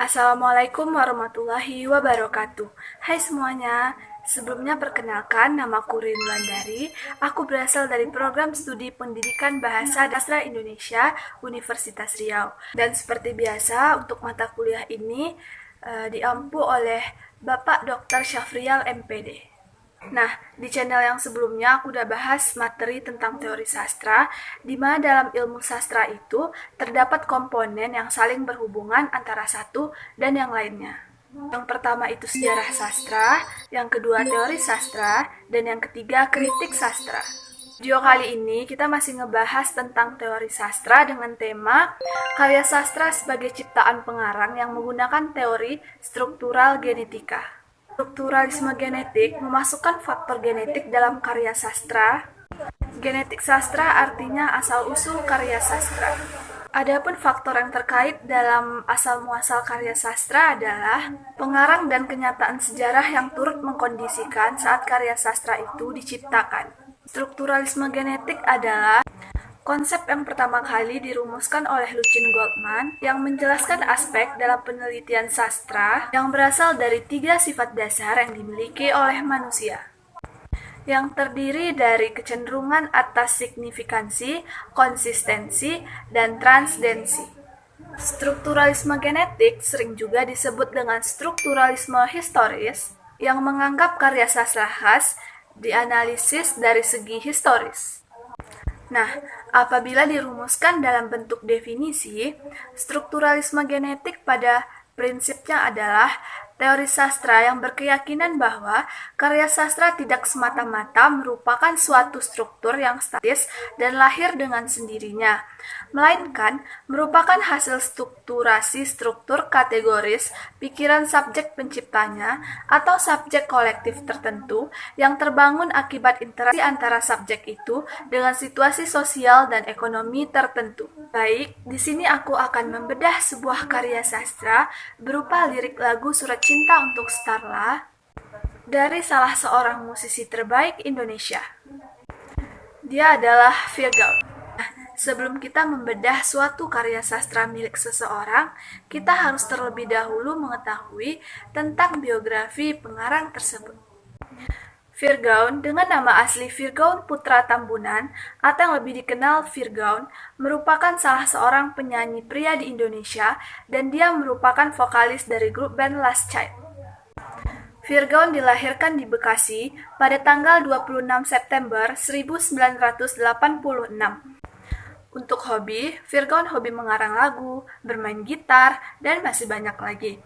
Assalamualaikum warahmatullahi wabarakatuh. Hai semuanya, sebelumnya perkenalkan namaku Rin Wulandari. Aku berasal dari program studi pendidikan bahasa dan sastra Indonesia Universitas Riau. Dan seperti biasa untuk mata kuliah ini diampu oleh Bapak Dr. Syafrial MPD. Nah, di channel yang sebelumnya aku udah bahas materi tentang teori sastra, di mana dalam ilmu sastra itu terdapat komponen yang saling berhubungan antara satu dan yang lainnya. Yang pertama itu sejarah sastra, yang kedua teori sastra, dan yang ketiga kritik sastra. Video kali ini kita masih ngebahas tentang teori sastra dengan tema karya sastra sebagai ciptaan pengarang yang menggunakan teori struktural genetika. Strukturalisme genetik memasukkan faktor genetik dalam karya sastra. Genetik sastra artinya asal-usul karya sastra. Adapun faktor yang terkait dalam asal-muasal karya sastra adalah pengarang dan kenyataan sejarah yang turut mengkondisikan saat karya sastra itu diciptakan. Strukturalisme genetik adalah konsep yang pertama kali dirumuskan oleh Lucien Goldman yang menjelaskan aspek dalam penelitian sastra yang berasal dari 3 sifat dasar yang dimiliki oleh manusia, yang terdiri dari kecenderungan atas signifikansi, konsistensi, dan transdensi. Strukturalisme genetik sering juga disebut dengan strukturalisme historis yang menganggap karya sastra khas dianalisis dari segi historis. Nah, apabila dirumuskan dalam bentuk definisi, strukturalisme genetik pada prinsipnya adalah teori sastra yang berkeyakinan bahwa karya sastra tidak semata-mata merupakan suatu struktur yang statis dan lahir dengan sendirinya, melainkan merupakan hasil strukturasi struktur kategoris pikiran subjek penciptanya atau subjek kolektif tertentu yang terbangun akibat interaksi antara subjek itu dengan situasi sosial dan ekonomi tertentu. Baik, di sini aku akan membedah sebuah karya sastra berupa lirik lagu Surat Cinta untuk Starla dari salah seorang musisi terbaik Indonesia. Dia adalah Virgaun. Nah, sebelum kita membedah suatu karya sastra milik seseorang, kita harus terlebih dahulu mengetahui tentang biografi pengarang tersebut. Virgaun dengan nama asli Virgaun Putra Tambunan atau yang lebih dikenal Virgaun merupakan salah seorang penyanyi pria di Indonesia dan dia merupakan vokalis dari grup band Last Child. Virgaun dilahirkan di Bekasi pada tanggal 26 September 1986. Untuk hobi, Virgaun hobi mengarang lagu, bermain gitar, dan masih banyak lagi.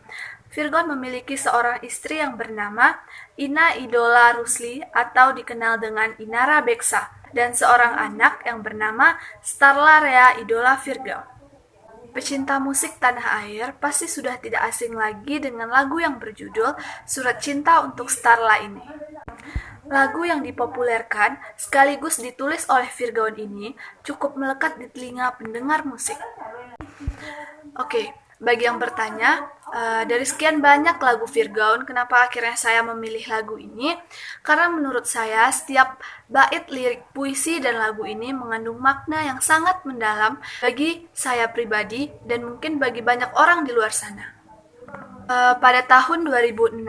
Virgaun memiliki seorang istri yang bernama Ina Idola Rusli atau dikenal dengan Inara Beksa dan seorang anak yang bernama Starla Rea Idola Virgaun. Pecinta musik tanah air pasti sudah tidak asing lagi dengan lagu yang berjudul Surat Cinta untuk Starla ini. Lagu yang dipopulerkan sekaligus ditulis oleh Virgaun ini cukup melekat di telinga pendengar musik. Oke, bagi yang bertanya, dari sekian banyak lagu Virgaun, kenapa akhirnya saya memilih lagu ini? Karena menurut saya, setiap bait lirik puisi dan lagu ini mengandung makna yang sangat mendalam bagi saya pribadi dan mungkin bagi banyak orang di luar sana. Pada tahun 2006,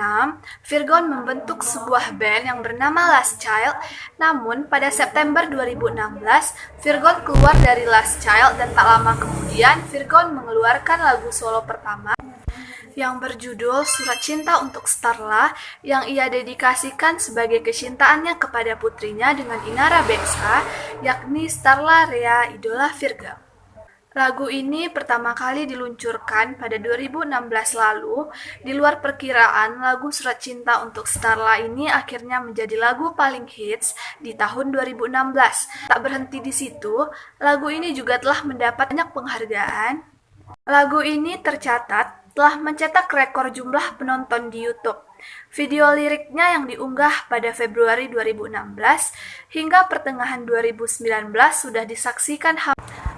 Virgaun membentuk sebuah band yang bernama Last Child. Namun, pada September 2016, Virgaun keluar dari Last Child dan tak lama kemudian, Virgaun mengeluarkan lagu solo pertama yang berjudul Surat Cinta untuk Starla yang ia dedikasikan sebagai kecintaannya kepada putrinya dengan Inara Beksa, yakni Starla Rea Idola Virgaun. Lagu ini pertama kali diluncurkan pada 2016 lalu. Di luar perkiraan, lagu Surat Cinta untuk Starla ini akhirnya menjadi lagu paling hits di tahun 2016. Tak berhenti di situ, lagu ini juga telah mendapat banyak penghargaan. Lagu ini tercatat telah mencetak rekor jumlah penonton di YouTube. Video liriknya yang diunggah pada Februari 2016 hingga pertengahan 2019 sudah disaksikan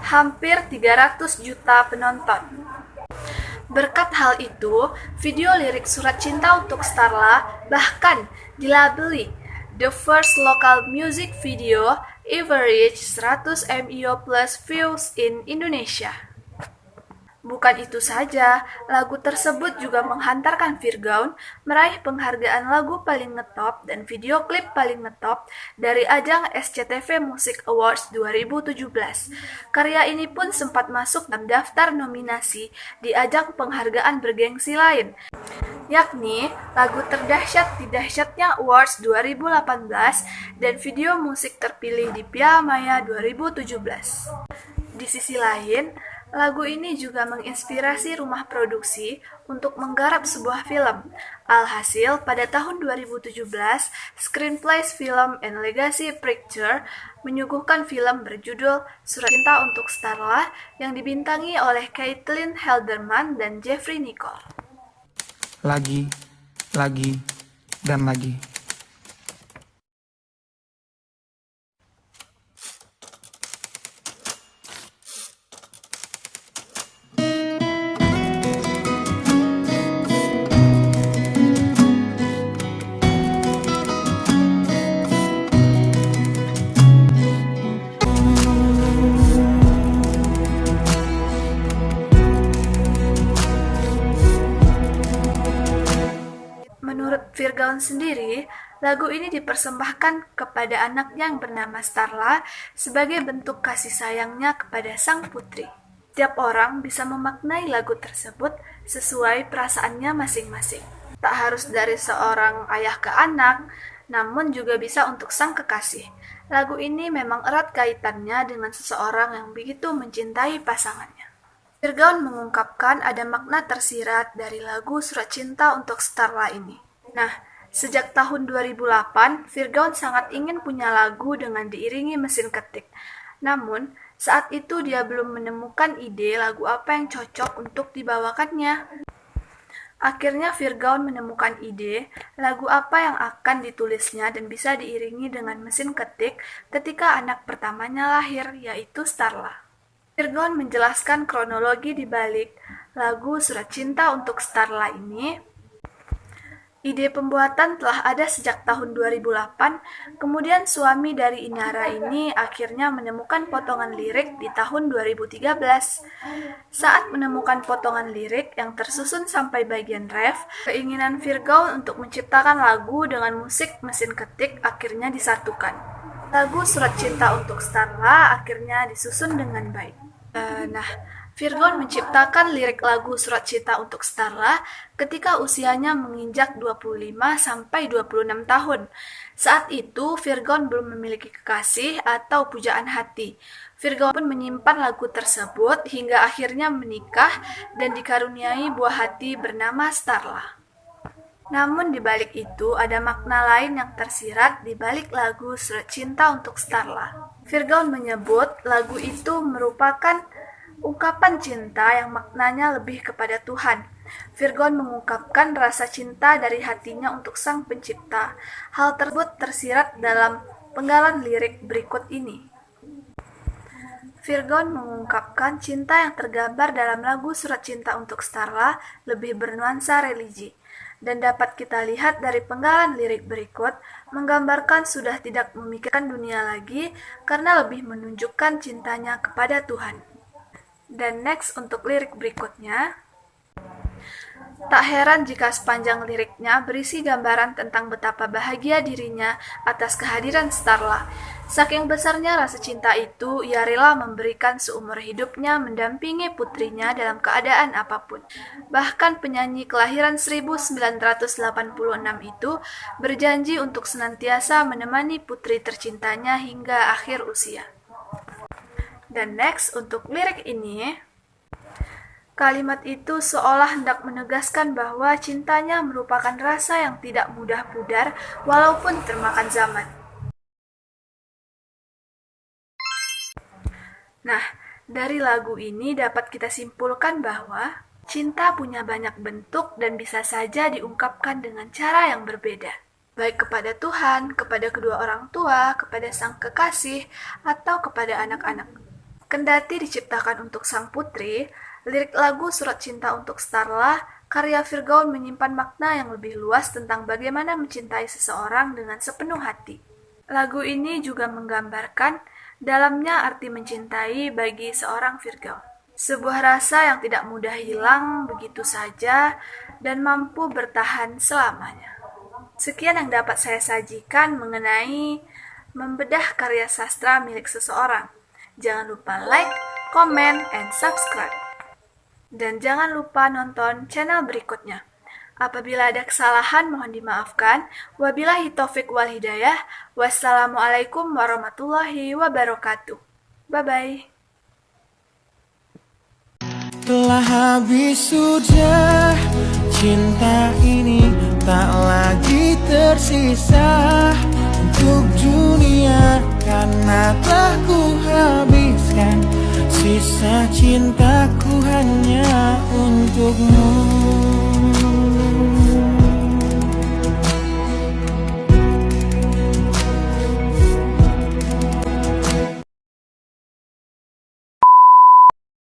hampir 300 juta penonton. Berkat hal itu, video lirik Surat Cinta untuk Starla bahkan dilabeli the first local music video ever reach 100 million plus views in Indonesia. Bukan itu saja, lagu tersebut juga menghantarkan Virgaun meraih penghargaan lagu paling ngetop dan video klip paling ngetop dari ajang SCTV Music Awards 2017. Karya ini pun sempat masuk dalam daftar nominasi di ajang penghargaan bergengsi lain, yakni lagu terdahsyat di Dahsyatnya Awards 2018 dan video musik terpilih di Piala Maya 2017. Di sisi lain, lagu ini juga menginspirasi rumah produksi untuk menggarap sebuah film. Alhasil, pada tahun 2017, Screenplays Film and Legacy Pictures menyuguhkan film berjudul Surat Cinta untuk Starla yang dibintangi oleh Caitlin Halderman dan Jeffrey Nicole. Lagi, dan lagi. Menurut Virgaun sendiri, lagu ini dipersembahkan kepada anaknya yang bernama Starla sebagai bentuk kasih sayangnya kepada sang putri. Setiap orang bisa memaknai lagu tersebut sesuai perasaannya masing-masing. Tak harus dari seorang ayah ke anak, namun juga bisa untuk sang kekasih. Lagu ini memang erat kaitannya dengan seseorang yang begitu mencintai pasangannya. Virgaun mengungkapkan ada makna tersirat dari lagu Surat Cinta untuk Starla ini. Nah, sejak tahun 2008, Virgaun sangat ingin punya lagu dengan diiringi mesin ketik. Namun, saat itu dia belum menemukan ide lagu apa yang cocok untuk dibawakannya. Akhirnya Virgaun menemukan ide lagu apa yang akan ditulisnya dan bisa diiringi dengan mesin ketik ketika anak pertamanya lahir, yaitu Starla. Virgaun menjelaskan kronologi di balik lagu Surat Cinta untuk Starla ini. Ide pembuatan telah ada sejak tahun 2008, kemudian suami dari Inara ini akhirnya menemukan potongan lirik di tahun 2013. Saat menemukan potongan lirik yang tersusun sampai bagian ref, keinginan Virgaun untuk menciptakan lagu dengan musik mesin ketik akhirnya disatukan. Lagu Surat Cinta untuk Starla akhirnya disusun dengan baik. Virgaun menciptakan lirik lagu Surat Cinta untuk Starla ketika usianya menginjak 25-26 tahun. Saat itu, Virgaun belum memiliki kekasih atau pujaan hati. Virgaun pun menyimpan lagu tersebut hingga akhirnya menikah dan dikaruniai buah hati bernama Starla. Namun di balik itu ada makna lain yang tersirat di balik lagu Surat Cinta untuk Starla. Virgaun menyebut lagu itu merupakan ungkapan cinta yang maknanya lebih kepada Tuhan. Virgaun mengungkapkan rasa cinta dari hatinya untuk Sang Pencipta. Hal tersebut tersirat dalam penggalan lirik berikut ini. Virgaun mengungkapkan cinta yang tergambar dalam lagu Surat Cinta untuk Starla lebih bernuansa religi. Dan dapat kita lihat dari penggalan lirik berikut, menggambarkan sudah tidak memikirkan dunia lagi karena lebih menunjukkan cintanya kepada Tuhan. Dan next untuk lirik berikutnya. Tak heran jika sepanjang liriknya berisi gambaran tentang betapa bahagia dirinya atas kehadiran Starla. Saking besarnya rasa cinta itu, ia rela memberikan seumur hidupnya mendampingi putrinya dalam keadaan apapun. Bahkan penyanyi kelahiran 1986 itu berjanji untuk senantiasa menemani putri tercintanya hingga akhir usia. Dan next untuk lirik ini, kalimat itu seolah hendak menegaskan bahwa cintanya merupakan rasa yang tidak mudah pudar walaupun termakan zaman. Nah, dari lagu ini dapat kita simpulkan bahwa cinta punya banyak bentuk dan bisa saja diungkapkan dengan cara yang berbeda. Baik kepada Tuhan, kepada kedua orang tua, kepada sang kekasih, atau kepada anak-anak. Kendati diciptakan untuk sang putri, lirik lagu Surat Cinta untuk Starla, karya Virgaun menyimpan makna yang lebih luas tentang bagaimana mencintai seseorang dengan sepenuh hati. Lagu ini juga menggambarkan dalamnya arti mencintai bagi seorang Virgaun. Sebuah rasa yang tidak mudah hilang begitu saja dan mampu bertahan selamanya. Sekian yang dapat saya sajikan mengenai membedah karya sastra milik seseorang. Jangan lupa like, comment, and subscribe. Dan jangan lupa nonton channel berikutnya. Apabila ada kesalahan mohon dimaafkan. Wabillahi taufik wal hidayah. Wassalamualaikum warahmatullahi wabarakatuh. Bye-bye. Telah habis sudah, cinta ini tak lagi tersisa untuk dunia, karena telah ku habiskan sisa cintaku hanya untukmu.